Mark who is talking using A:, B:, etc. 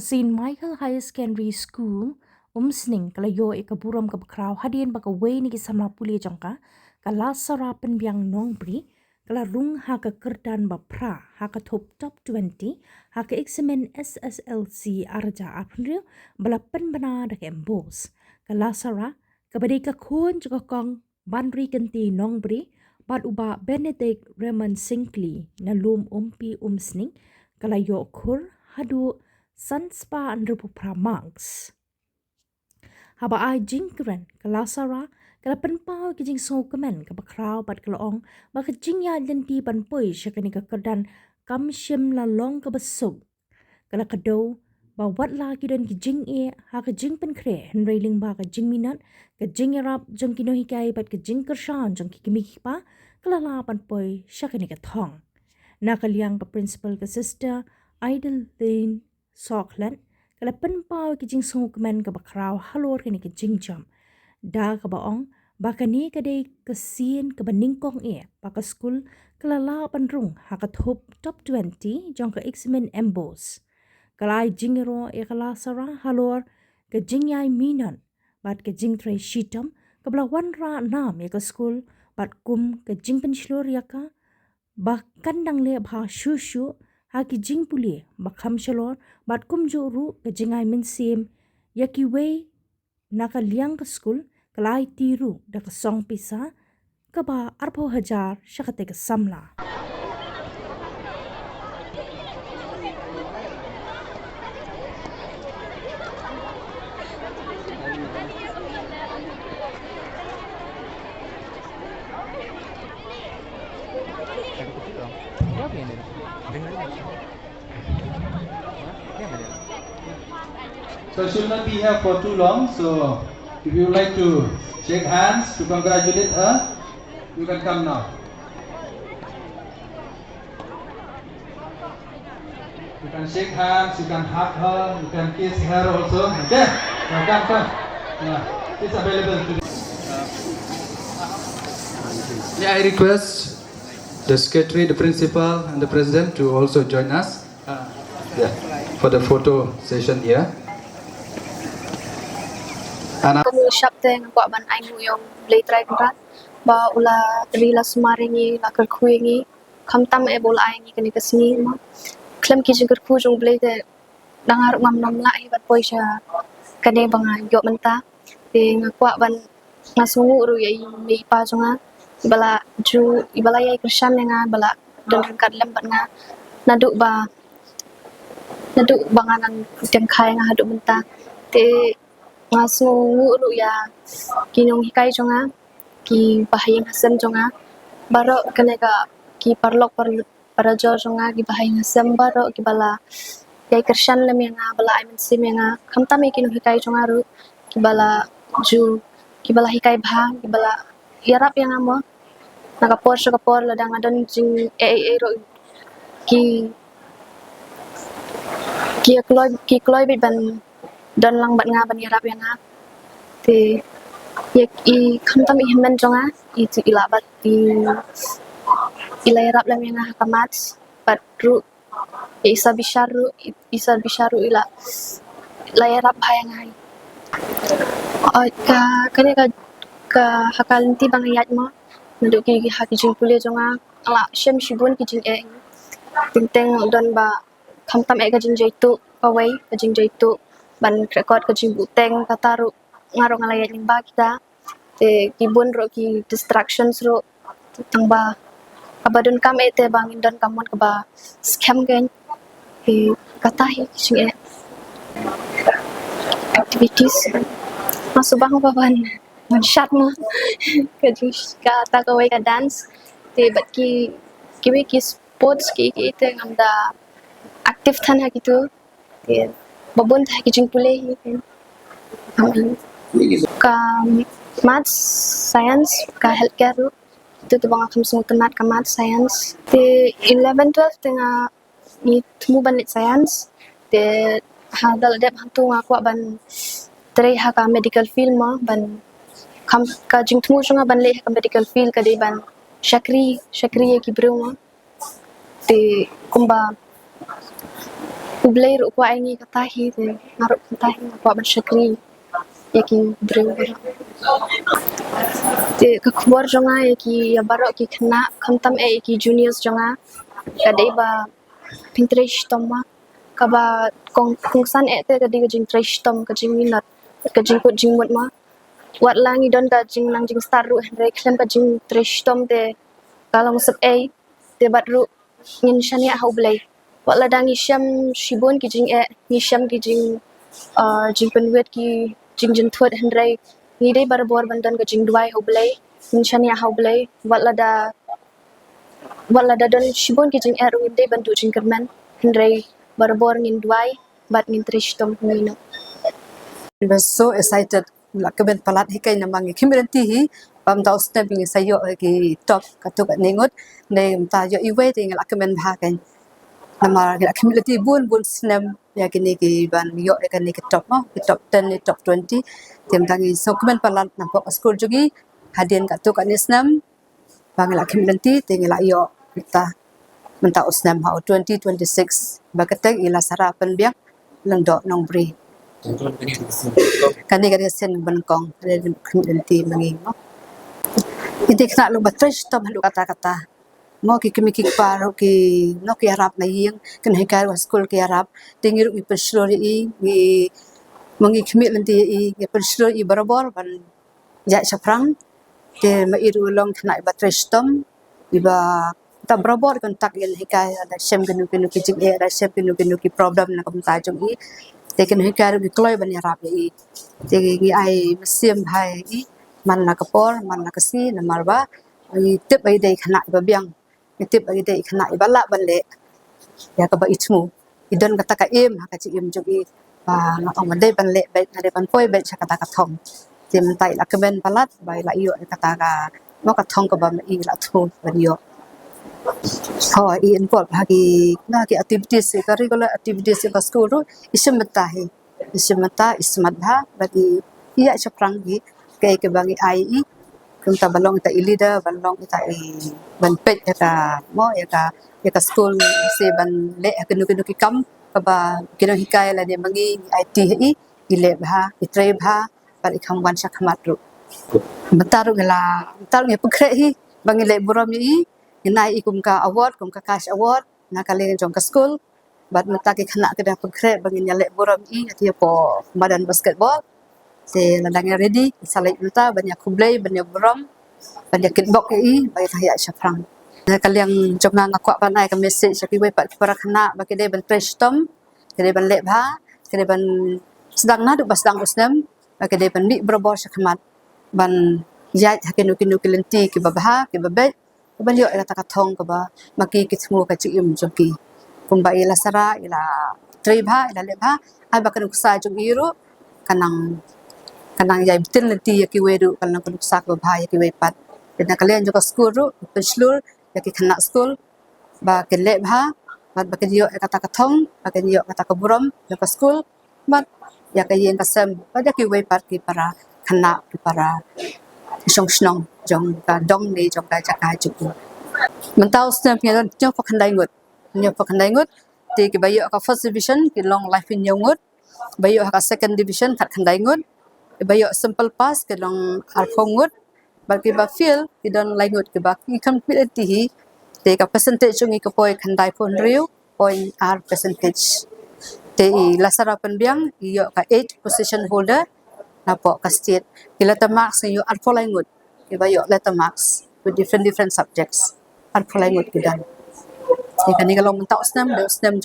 A: St. Michael High Secondary School umsning kalayo ikaburam kabakraw hadien baka way ni kisamla puli jangka kala sarapan biang nongbri kala rung haka kerdan bapra haka top 20 haka examen SSLC arja april balapan bana dak embos kala sara kabadika kun juga kong bandri kenti nongbri bad uba Benedict Raymond Sinkley na lum umpi umsning kalayo kur hadu Sunspa and Rupupra monks. Haba ay jingkren kalasara kala penpau kijing sokemen kabakraw pat kalaong baka jingya lenti panpoy siya kanika kerdan kamsyem lalong kabasog kala kadaw bawat lagi dan kijing ha kijing penkre henrailing ba kijing minat kijing yarap jang kinohikay pat kijing kershan jang kikimikipa kala la panpoy siya kanika thong nakaliang ka principal ka sister Idle Lane Sockland kala penpau kijing sungukmen ka bakraw halor kini kijing jam da ka baong baka ni kadai kasien ka baningkong baka school kala la panrung hakat hop top 20 jong ka examen embos kala jingero kala sara halor ka jingyai minan bat ka jing tray shitam kabla wanra nam ka school bat kum ka jing penslur ka ba kandang le bha shushu haki jing puli bakham shalor bat kum joru ke jingai min sim yaki way naka liang ka school kalai tiru da ka song pisa ka ba arpo hajar shakate ka samla
B: So she'll not be here for too long. So if you would like to shake hands to congratulate her, you can come now. You can shake hands, you can hug her, you can kiss her also. Okay? Now come. Yeah, it's available to Yeah, I request the secretary, the principal, and the president to also join us for the photo session here.
C: Kami syapteng kuat ban aing yung play try kan ba ula rila sumaringi la kerkuingi kamtam bola aing kani kesini ma klem ki jengker ku jong play te dangar ngam nam la bat poisha kane bang yo menta te ngakwa ban ngasungu ru yai mi pa jonga bala ju ibala yai krishan nga bala don kat lem bat nga naduk banganan tengkai nga haduk menta te ngasungu ru ya kinong hikai jonga ki bahayang hasem jonga baro kanega ki parlok para jonga ki bahayang hasem baro ki bala yai kershan lem yang bala aimen sim yang kamta me kinong hikai jonga ru ki bala ju ki bala hikai bha ki bala yarap yang amo nakapor ladang adon jing ro ki kloy bit ban don lang bat nga ban yarap yang te yak I kamtam I hemen jonga I tu ilabat ila yarap lam yang kamat bat ru isa bisharu ila yarap hayang hai ka hakalinti bang yat mo naduk ki hakijing pule jonga ala shem shibun kijing tinteng don ba kamtam ka jing jaitu away ka jing jaitu ban record ka jing buteng kataru ngaro ngalayat limba kita te kibun ro ki distractions ro tangba abadon kam ete bangin don kamon ka ba scam gen kata hi sing activities masubang baban man shot mo ka jing ka ta ka way ka dance te bat ki sports ki ite ngamda active than ha gitu te babon ta kijing pule ka maths science ka healthcare itu tu bang akam semua temat ka maths science te 11 12 tengah ni temu banit science te hadal dep hantu ngaku ban tray ha ka medical field ma ban kam ka jing temu sunga ban le ka medical field ka de ban shakri ki bro ma te kumba Ublay ru ko ay ngi katahi te ngaruk katahi ko ban syakri yaki breu te ka khwar jonga yaki ya baro ki khna khamtam e ki juniors jonga kadai ba pintrish toma ka ba kongsan e te kadai ka jing trish tom ka jing minat ka jing ko jing mot ma wat langi don ka jing nang jing star ru re klem ka jing trish tom te kalang sep e te bat ru ngin shania hau blai wat la dang isham shibon ki jing e isham ki jing jing penwet ki jing jin thot hendrai ni dai bar bor bandan ka jing duai hau blai ngin shania hau blai wat la da don shibon ki jing e ru dai bantu jing kerman hendrai bar bor ngin duai bat ngin trish tom ngino.
D: We were so excited. Lakaben palat hikai namang community hi pam daw snapping sayo ki top katuk ningot ne ta yo iwe ting lakaben bahakan nama community bun snap ya kini ki ban yo kan ni ki top no ki top 10 ni top 20 tim tangi so kaben palat nampak school jugi hadian katuk ni snap bang community ting la yo kita menta snap ha 2026 bagatek ila sarapan biak lengdok nong bri kani sen bengkong ada community menging ini kena lu batres tom lu kata-kata mo ki kimiki paro ki no ki arab na yeng kan hekar wa school ki arab tingir u perslori i mangi community i perslori i barabor ban ja saprang ke ma iru long kena batres tom iba ta barabor kan tak yen hekar ada sem genu ki jing ada sem genu ki problem na kam ta jong i tekan hikar gi kloy ban yarap i tegi ai mesim hai i man na kapor man na kasi na marba i tip ai dei khana ba biang i tip ai dei khana i bala ban le ya ka ba itmu idon kata ka em ha ka chi em jogi ba na ong dei ban le bai na de ban poi bai cha kata ka thong tim tai la kemen palat bai la yo kata ka mo ka thong ka ba i la thu ban yo i involve hagi na ki activities curricular activities ka school ro ismata ismat bha bagi iya chaprang gi kai ke bangi ai kun ta balong ta leader balong ta ban pet ka mo ya ka school se ban le kenu ki kam ka ba kenu hikai la de bangi IT ile bha itre bha par ikham wan shakhamat ru mataru gala taru nge pukre hi bangi le buram yi inai ikum ka award kum ka cash award na kali jong ka school bat mata ki khana ke da pukre bangi nyale buram i ati po badan basketball se ladang ready salai mata banyak kublai banyak buram banyak kickbox i bai thaya shafrang na kali yang jong na ngakwa panai ka message ki we pat para khana ba ke de ban fresh tom ke de ban le bha ke de ban sedang na du basdang usnam ba ke de ban mi brobor shakmat ban yai hakenu kinu kilenti ki babha ki babe ban yo ila takatong ka ba maki kitmu ka chi im joki kumba ila sara ila tribha ila lebha ai ba kan kusa jong iru kanang yai bitin lenti ki wedu kanang kun kusa ka bha ki we pat dina kalian juga school ru penslur yaki khana school ba ke lebha bat ba ke yo kata katong ba ke yo kata ka buram ka school bat ya ka yen ka sem ba ki we pat ki para khana ki para song snong jong ka dong ni jong ka cha ka chu mentau stem nya nyo pakhandai ngut ti ki bayo ka first division ki long life in ngut bayo ka second division khat khandai ngut bayo simple pass ki long arphong ngut ba ki ba feel ki don lai ngut ki ba ki completely hi te ka percentage ngi ka poi khandai phon riu point r percentage te lasara penbiang yo ka 8 position holder na po ka state kila ta marks yo arpho lai ngut ki ba yo letter marks with different subjects arpho lai ngut ki dan e kani kalong mentau snam